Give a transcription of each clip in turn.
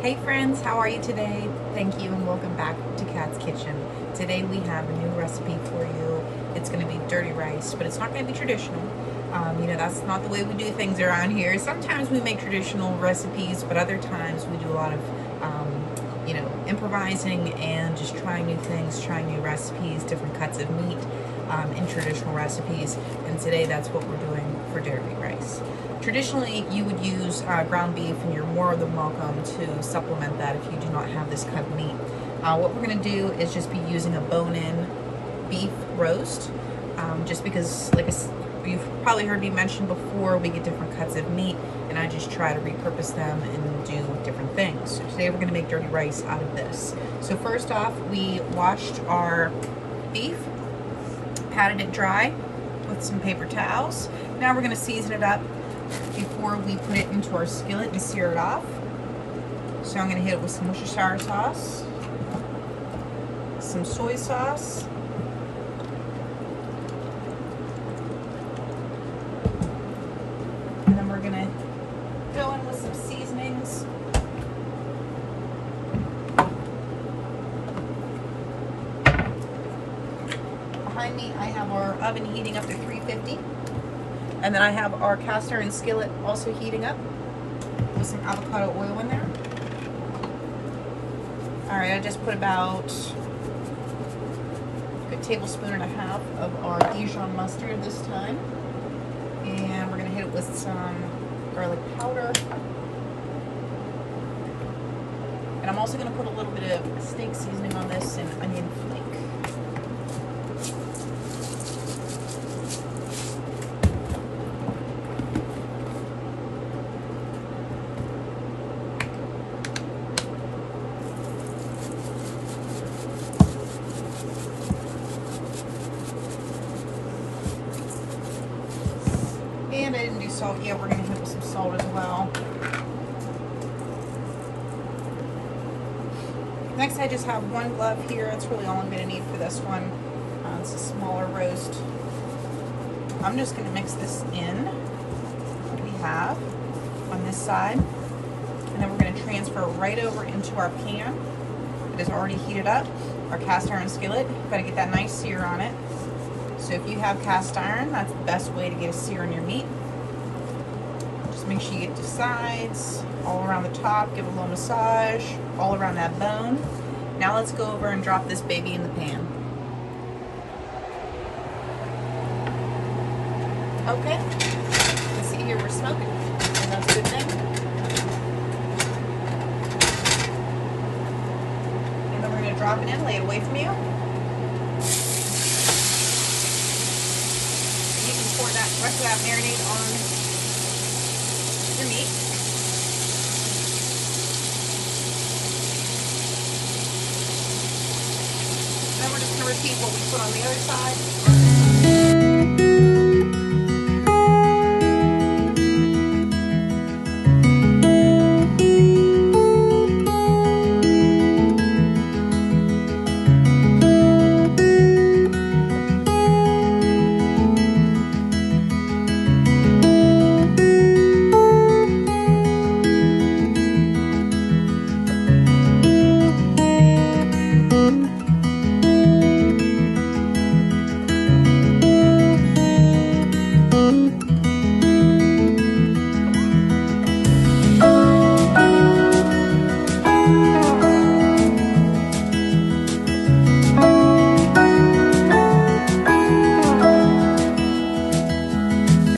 Hey friends, how are you today? Thank you and welcome back to Kat's Kitchen. Today we have a new recipe for you. It's going to be dirty rice, but it's not going to be traditional. That's not the way we do things around here. Sometimes we make traditional recipes, but other times we do a lot of, improvising and just trying new things, trying new recipes, different cuts of meat in traditional recipes. And today that's what we're doing for dirty rice. Traditionally, you would use ground beef, and you're more than welcome to supplement that if you do not have this cut of meat. What we're going to do is just be using a bone-in beef roast, just because, you've probably heard me mention before, we get different cuts of meat, and I just try to repurpose them and do different things. So today we're going to make dirty rice out of this. So first off, we washed our beef, patted it dry with some paper towels. Now we're going to season it up before we put it into our skillet and sear it off. So I'm going to hit it with some Worcestershire sauce, some soy sauce, and then we're going to go in with some seasonings. Behind me I have our oven heating up to 350. And then I have our cast iron skillet also heating up with some avocado oil in there. Alright, I just put about a good tablespoon and a half of our Dijon mustard this time. And we're going to hit it with some garlic powder. And I'm also going to put a little bit of steak seasoning on this and onion flake. And I didn't do salt yet. We're going to hit with some salt as well. Next, I just have one glove here. That's really all I'm going to need for this one. It's a smaller roast. I'm just going to mix this in, what we have on this side. And then we're going to transfer right over into our pan that is already heated up, our cast iron skillet. You've got to get that nice sear on it. So if you have cast iron, that's the best way to get a sear on your meat. Just make sure you get the sides, all around the top, give it a little massage, all around that bone. Now let's go over and drop this baby in the pan. Okay, you can see here we're smoking, and that's a good thing. And then we're going to drop it in, lay it away from you. Pour that rest of that marinade on your meat. And then we're just going to repeat what we put on the other side.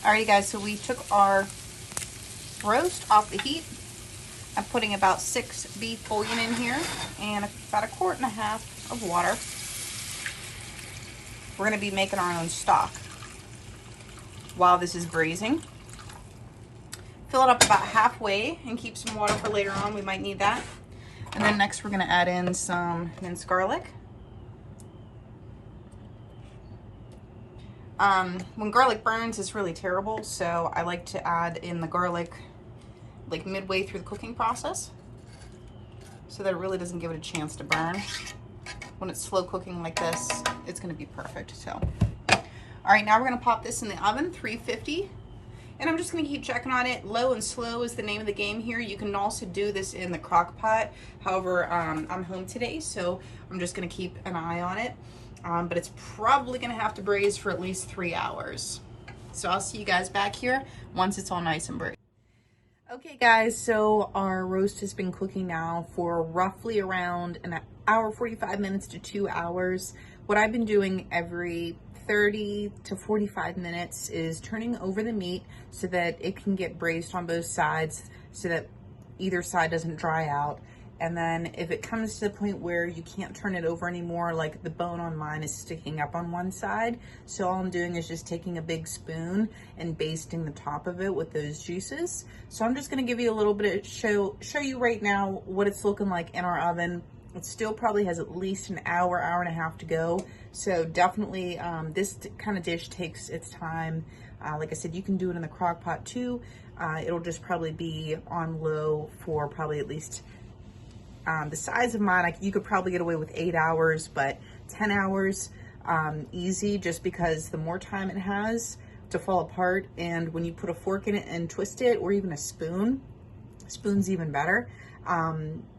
Alrighty guys, so we took our roast off the heat. I'm putting about 6 beef bouillon in here and about 1.5 quarts of water. We're going to be making our own stock while this is braising. Fill it up about halfway and keep some water for later on. We might need that. And then next we're going to add in some minced garlic. When garlic burns, it's really terrible, so I like to add in the garlic like midway through the cooking process so that it really doesn't give it a chance to burn. When it's slow cooking like this, it's going to be perfect. So, all right, now we're going to pop this in the oven, 350. And I'm just gonna keep checking on it. Low and slow is the name of the game here. You can also do this in the crock pot. However, I'm home today, so I'm just gonna keep an eye on it. But it's probably gonna have to braise for at least 3 hours. So I'll see you guys back here once it's all nice and braised. Okay guys, so our roast has been cooking now for roughly around an hour, 45 minutes to 2 hours. What I've been doing every 30 to 45 minutes is turning over the meat so that it can get braised on both sides so that either side doesn't dry out. And then if it comes to the point where you can't turn it over anymore, like the bone on mine is sticking up on one side, so all I'm doing is just taking a big spoon and basting the top of it with those juices. So I'm just gonna give you a little bit of show you right now what it's looking like in our oven. It still probably has at least an hour, hour and a half to go. So definitely this kind of dish takes its time. Like I said, you can do it in the crock pot too. It'll just probably be on low for probably at least the size of mine. You could probably get away with 8 hours, but 10 hours easy, just because the more time it has to fall apart, and when you put a fork in it and twist it, or even a spoon's even better.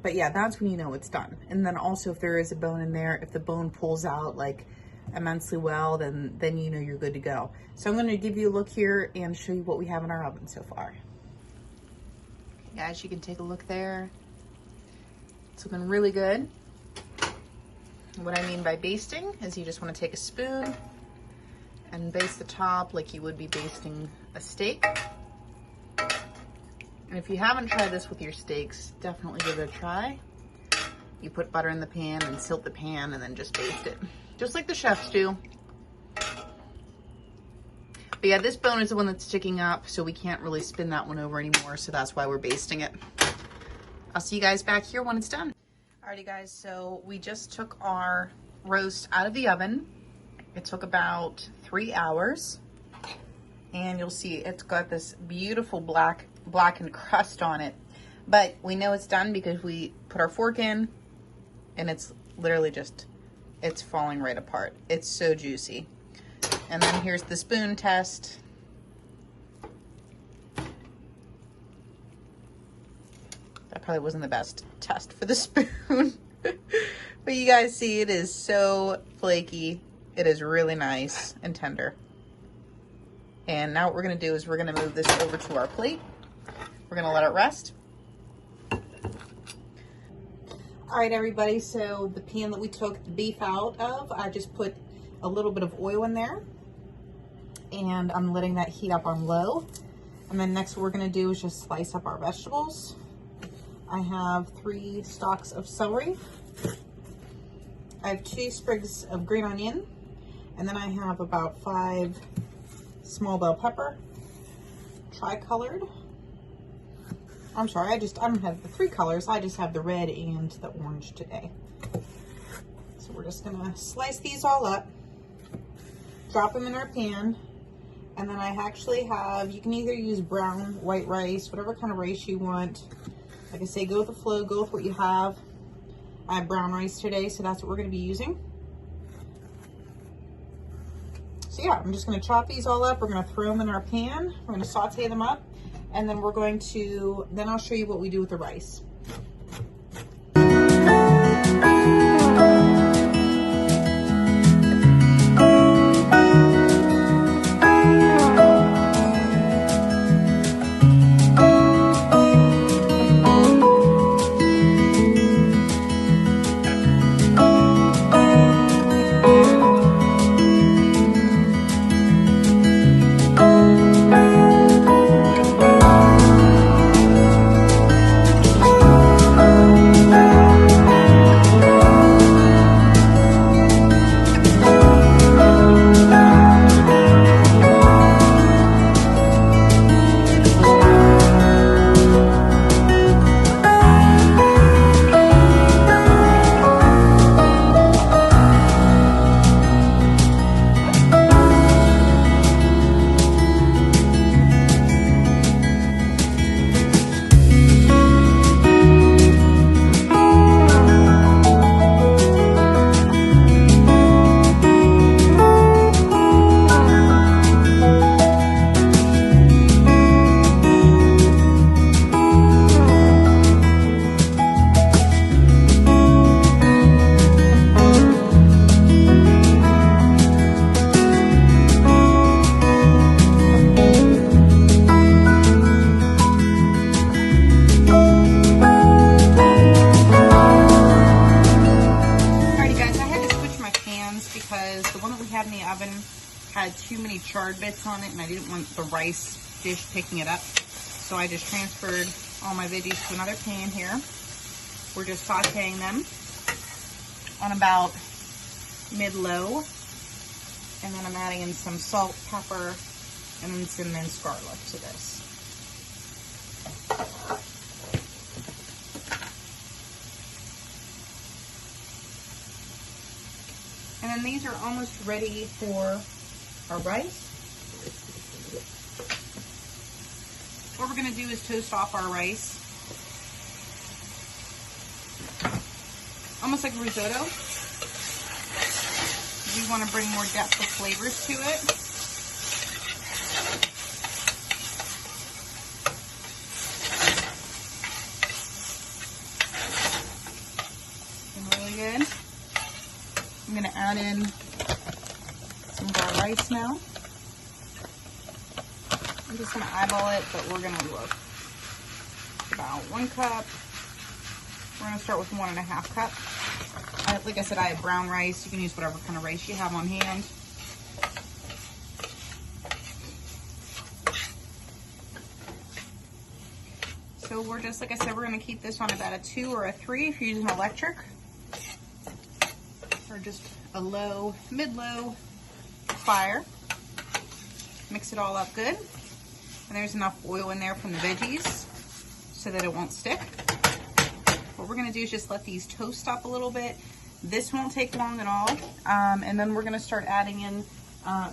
But yeah, that's when you know it's done. And then also, if there is a bone in there, if the bone pulls out like immensely well, then you know you're good to go. So I'm going to give you a look here and show you what we have in our oven so far. Okay, guys, you can take a look there. It's looking really good. What I mean by basting is you just want to take a spoon and baste the top like you would be basting a steak. And if you haven't tried this with your steaks, definitely give it a try. You put butter in the pan and tilt the pan and then just baste it, just like the chefs do. But yeah, this bone is the one that's sticking up, so we can't really spin that one over anymore, so that's why we're basting it. I'll see you guys back here when it's done. Alrighty guys, so we just took our roast out of the oven. It took about 3 hours, and you'll see it's got this beautiful blackened crust on it. But we know it's done because we put our fork in and it's literally just, it's falling right apart. It's so juicy. And then here's the spoon test. That probably wasn't the best test for the spoon. But you guys see, it is so flaky. It is really nice and tender. And now what we're gonna do is we're gonna move this over to our plate. We're gonna let it rest. All right, everybody, so the pan that we took the beef out of, I just put a little bit of oil in there, and I'm letting that heat up on low. And then next what we're gonna do is just slice up our vegetables. I have 3 stalks of celery. I have 2 sprigs of green onion, and then I have about 5 small bell pepper, tri-colored. I'm sorry, I don't have the 3 colors. I just have the red and the orange today. So we're just gonna slice these all up, drop them in our pan, and then I actually have, you can either use brown, white rice, whatever kind of rice you want. Like I say, go with the flow, go with what you have. I have brown rice today, so that's what we're gonna be using. So yeah, I'm just gonna chop these all up. We're gonna throw them in our pan. We're gonna saute them up, and then we're going to, then I'll show you what we do with the rice. any charred bits on it, and I didn't want the rice dish picking it up. So I just transferred all my veggies to another pan here. We're just sauteing them on about mid-low. And then I'm adding in some salt, pepper, and then some minced garlic to this. And then these are almost ready for our rice. What we're gonna do is toast off our rice. Almost like risotto. We want to bring more depth of flavors to it. And really good. I'm going to add in some of our rice now. I'm just going to eyeball it, but we're going to look about 1 cup. We're going to start with 1.5 cup. Like I said, I have brown rice. You can use whatever kind of rice you have on hand. So we're just, like I said, we're going to keep this on about a 2 or a 3 if you're using electric. Or just a low, mid-low fire. Mix it all up good. And there's enough oil in there from the veggies so that it won't stick. What we're gonna do is just let these toast up a little bit. This won't take long at all. And then we're gonna start adding in,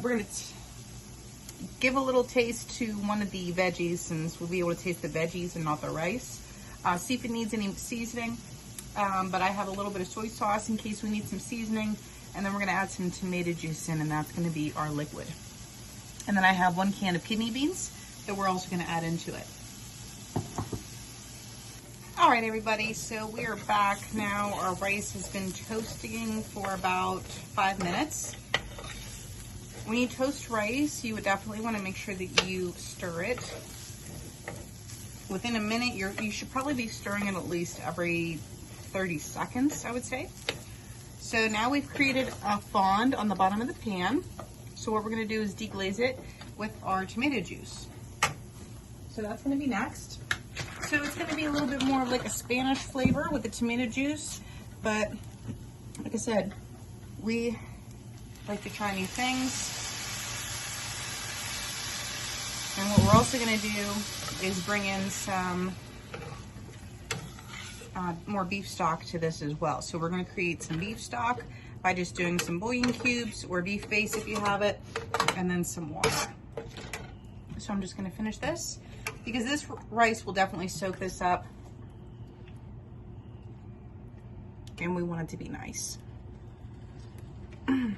we're gonna give a little taste to one of the veggies, since we'll be able to taste the veggies and not the rice. See if it needs any seasoning. But I have a little bit of soy sauce in case we need some seasoning. And then we're gonna add some tomato juice in, and that's gonna be our liquid. And then I have 1 can of kidney beans that we're also gonna add into it. All right, everybody, so we are back now. Our rice has been toasting for about 5 minutes. When you toast rice, you would definitely want to make sure that you stir it. Within a minute, you should probably be stirring it at least every 30 seconds, I would say. So now we've created a fond on the bottom of the pan. So what we're going to do is deglaze it with our tomato juice. So that's going to be next. So it's going to be a little bit more like a Spanish flavor with the tomato juice, but like I said, we like to try new things. And what we're also going to do is bring in some more beef stock to this as well. So we're going to create some beef stock by just doing some bouillon cubes or beef base if you have it, and then some water. So I'm just going to finish this, because this rice will definitely soak this up, and we want it to be nice. And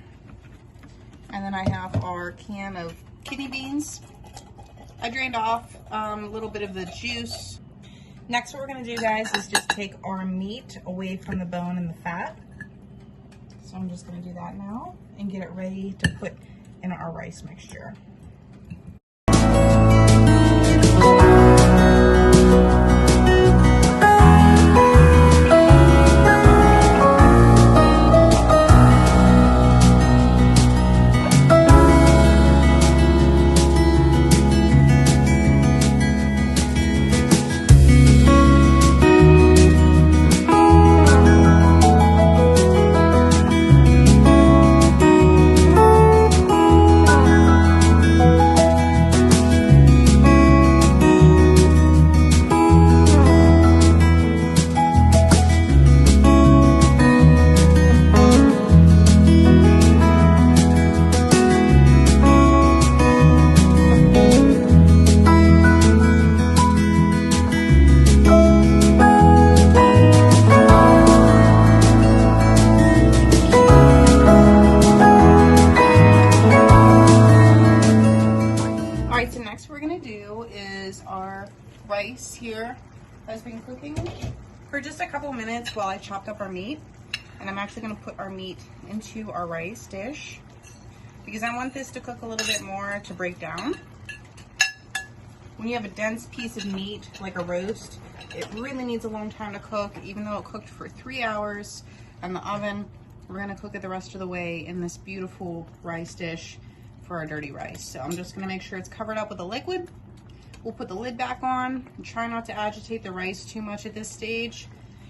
then I have our can of kidney beans. I drained off a little bit of the juice. Next, what we're going to do, guys, is just take our meat away from the bone and the fat. So I'm just going to do that now and get it ready to put in our rice mixture. Rice here has been cooking for just a couple minutes while I chopped up our meat, and I'm actually going to put our meat into our rice dish because I want this to cook a little bit more to break down. When you have a dense piece of meat like a roast, it really needs a long time to cook. Even though it cooked for 3 hours in the oven, we're going to cook it the rest of the way in this beautiful rice dish for our dirty rice. So I'm just gonna make sure it's covered up with a liquid. We'll put the lid back on and try not to agitate the rice too much at this stage.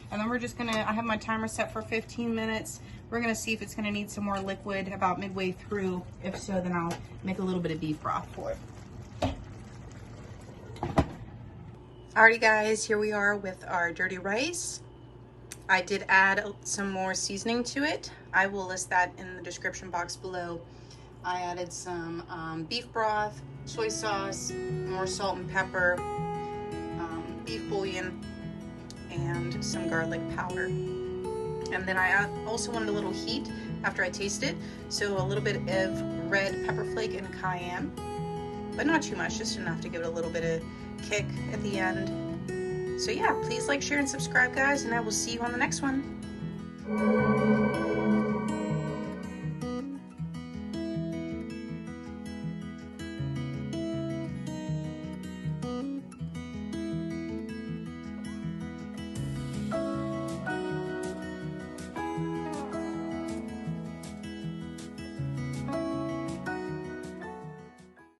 And then we're just gonna, I have my timer set for 15 minutes. We're gonna see if it's gonna need some more liquid about midway through. If so, then I'll make a little bit of beef broth for it. Alrighty guys, here we are with our dirty rice. I did add some more seasoning to it. I will list that in the description box below. I added some beef broth, soy sauce, more salt and pepper, beef bouillon, and some garlic powder. And then I also wanted a little heat after I tasted, so a little bit of red pepper flake and cayenne, but not too much, just enough to give it a little bit of kick at the end. So yeah, please like, share, and subscribe guys, and I will see you on the next one.